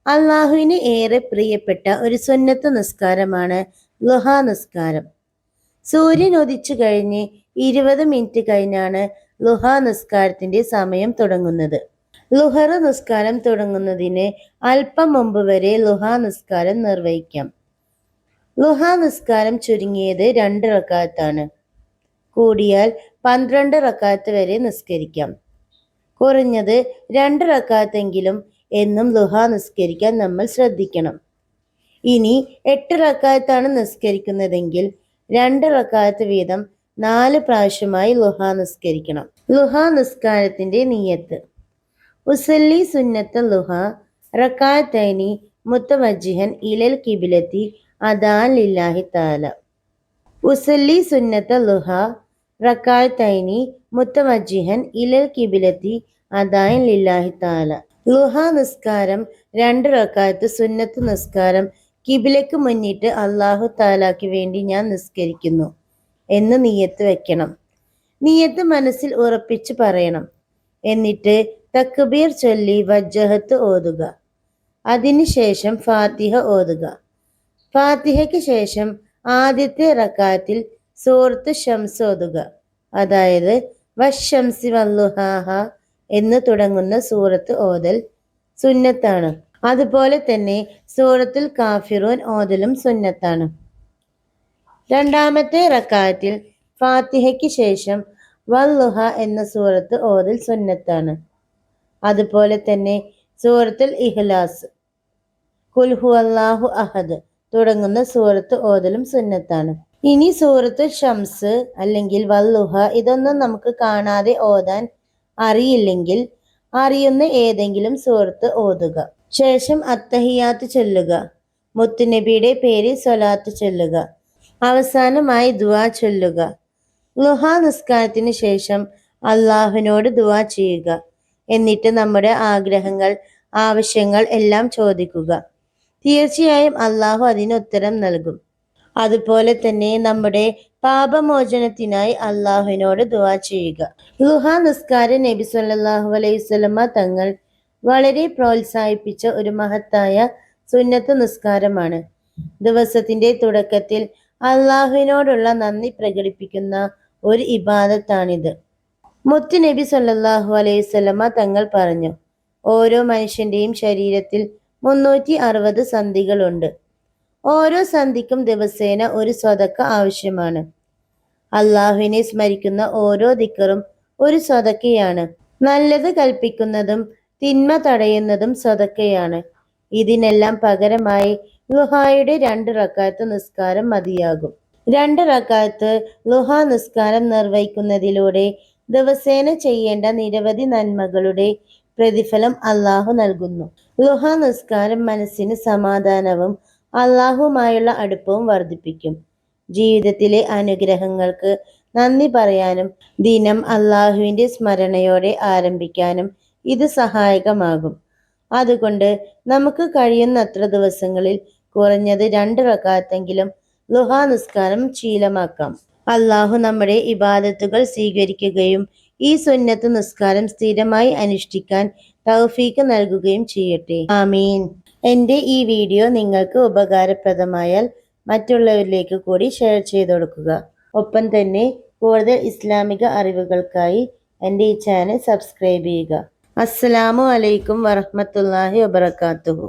അള്ളാഹുവിന് ഏറെ പ്രിയപ്പെട്ട ഒരു സുന്നത്ത് നിസ്കാരമാണ് ളുഹാ നിസ്കാരം. സൂര്യൻ ഉദിച്ചു കഴിഞ്ഞ് 20 മിനിറ്റ് കഴിഞ്ഞാണ് ളുഹാ നിസ്കാരത്തിന്റെ സമയം തുടങ്ങുന്നത്. ളുഹർ നിസ്കാരം തുടങ്ങുന്നതിന് അല്പം മുമ്പ് വരെ ളുഹാ നിസ്കാരം നിർവഹിക്കാം. ളുഹാ നിസ്കാരം ചുരുങ്ങിയത് 2 റക്അത്താണ്. കൂടിയാൽ 12 റക്അത്ത് വരെ നിസ്കരിക്കാം. കുറഞ്ഞത് 2 റക്അത്തെങ്കിലും എന്നും ളുഹാ നിസ്കരിക്കാൻ നമ്മൾ ശ്രദ്ധിക്കണം. ഇനി 8 റക്അത്താണ് നിസ്കരിക്കുന്നതെങ്കിൽ 2 റക്അത്ത് വീതം 4 പ്രാവശ്യമായി ളുഹാ നിസ്കരിക്കണം. ളുഹാ നിസ്കാരത്തിന്റെ നിയ്യത്ത്. ഉസല്ലി സുന്നത്ത ളുഹാ റക്അത്തൈനി മുത്തവജ്ജിഹൻ ഇലൽ ഖിബ്ലത്തി അദാൻ ലില്ലാഹി തആല. ഉസല്ലി സുന്നത്ത ളുഹാ റക്അത്തൈനി മുത്തവജ്ജിഹൻ ഇലൽ ഖിബ്ലത്തി അദാൻ ലില്ലാഹി തആല. ളുഹാ നിസ്കാരം 2 റക്അത്ത് സുന്നത്ത് നിസ്കാരം കിബിലക്ക് മുന്നിട്ട് അല്ലാഹു തആലയ്ക്ക് വേണ്ടി ഞാൻ നിസ്കരിക്കുന്നു എന്ന് നിയ്യത്ത് വെക്കണം. നിയ്യത്ത് മനസ്സിൽ ഉറപ്പിച്ച് പറയണം. എന്നിട്ട് തക്ബീർ ചൊല്ലി വജ്ജഹത്ത് ഓതുക. അതിനുശേഷം ഫാത്തിഹ ഓതുക. ഫാത്തിഹയ്ക്ക് ശേഷം ആദ്യത്തെ റക്അത്തിൽ സൂറത്ത് ശംസ് ഓതുക. അതായത് വശംസി വല്ലുഹാഹ എന്ന് തുടങ്ങുന്ന സൂറത്ത് ഓതൽ സുന്നത്താണ്. അതുപോലെ തന്നെ സൂറത്തുൽ കാഫിറൂൻ ഓതലും സുന്നത്താണ്. രണ്ടാമത്തെ റക്അത്തിൽ ഫാത്തിഹയ്ക്ക് ശേഷം വല്ലുഹ എന്ന സൂറത്ത് ഓതൽ സുന്നത്താണ്. അതുപോലെ തന്നെ സൂറത്തുൽ ഇഖ്ലാസ്, ഖുൽ ഹുവല്ലാഹു അഹദ് തുടങ്ങുന്ന സൂറത്ത് ഓതലും സുന്നത്താണ്. ഇനി സൂറത്തുൽ ശംസ് അല്ലെങ്കിൽ വല്ലുഹ ഇതൊന്നും നമുക്ക് കാണാതെ ഓതാൻ അറിയില്ലെങ്കിൽ അറിയുന്ന ഏതെങ്കിലും സൂറത്ത് ഓതുക. ശേഷം അത്തഹിയാത്ത് ചൊല്ലുക. മുത്തുനബിയുടെ പേരിൽ സ്വലാത്ത് ചൊല്ലുക. അവസാനമായി ദുആ ചൊല്ലുക. ളുഹാ നിസ്കാരത്തിന് ശേഷം അള്ളാഹുവിനോട് ദുആ ചെയ്യുക. എന്നിട്ട് നമ്മുടെ ആഗ്രഹങ്ങൾ, ആവശ്യങ്ങൾ എല്ലാം ചോദിക്കുക. തീർച്ചയായും അള്ളാഹു അതിന് ഉത്തരം നൽകും. അതുപോലെ തന്നെ നമ്മുടെ പാപമോചനത്തിനായി അള്ളാഹുവിനോട് ദുആ ചെയ്യുക. ളുഹാ നിസ്കാരം നബി സല്ലല്ലാഹു അലൈഹി വസല്ലമ തങ്ങൾ വളരെ പ്രോത്സാഹിപ്പിച്ച ഒരു മഹത്തായ സുന്നത്ത് നിസ്കാരമാണ്. ദിവസത്തിന്റെ തുടക്കത്തിൽ അള്ളാഹുവിനോടുള്ള നന്ദി പ്രകടിപ്പിക്കുന്ന ഒരു ഇബാദത്താണിത്. മുത്ത് നബി സല്ലല്ലാഹു അലൈഹി വസല്ലമ തങ്ങൾ പറഞ്ഞു, ഓരോ മനുഷ്യന്റെയും ശരീരത്തിൽ 360 സന്ധികളുണ്ട്. ഓരോ സന്ധിക്കും ദിവസേന ഒരു സ്വതക്ക ആവശ്യമാണ്. അള്ളാഹുവിനെ സ്മരിക്കുന്ന ഓരോ ദിക്റും ഒരു സ്വതക്കയാണ്. നല്ലത് കൽപ്പിക്കുന്നതും തിന്മ തടയുന്നതും സ്വതക്കയാണ്. ഇതിനെല്ലാം പകരമായി ളുഹായുടെ 2 റക്അത്ത് നിസ്കാരം മതിയാകും. 2 റക്അത്ത് ളുഹാ നിസ്കാരം നിർവഹിക്കുന്നതിലൂടെ ദിവസേന ചെയ്യേണ്ട നിരവധി നന്മകളുടെ പ്രതിഫലം അള്ളാഹു നൽകുന്നു. ളുഹാ നിസ്കാരം മനസ്സിന് സമാധാനവും അള്ളാഹുമായുള്ള അടുപ്പവും വർദ്ധിപ്പിക്കും. ജീവിതത്തിലെ അനുഗ്രഹങ്ങൾക്ക് നന്ദി പറയാനും ദിനം അള്ളാഹുവിന്റെ സ്മരണയോടെ ആരംഭിക്കാനും ഇത് സഹായകമാകും. അതുകൊണ്ട് നമുക്ക് കഴിയുന്നത്ര ദിവസങ്ങളിൽ കുറഞ്ഞത് 2 റക്അത്തെങ്കിലും ളുഹാ നിസ്കാരം ശീലമാക്കാം. അള്ളാഹു നമ്മുടെ ഇബാദത്തുകൾ സ്വീകരിക്കുകയും ഈ സുന്നത്ത് നിസ്കാരം സ്ഥിരമായി അനുഷ്ഠിക്കാൻ തൗഫീക്ക് നൽകുകയും ചെയ്യട്ടെ. ആമീൻ. എൻ്റെ ഈ വീഡിയോ നിങ്ങൾക്ക് ഉപകാരപ്രദമായാൽ മറ്റുള്ളവരിലേക്ക് കൂടി ഷെയർ ചെയ്ത് കൊടുക്കുക. ഒപ്പം തന്നെ കൂടുതൽ ഇസ്ലാമിക അറിവുകൾക്കായി എൻ്റെ ഈ ചാനൽ സബ്സ്ക്രൈബ് ചെയ്യുക. അസ്സലാമു അലൈക്കും വറഹ്മത്തുള്ളാഹി വബറകാതുഹു.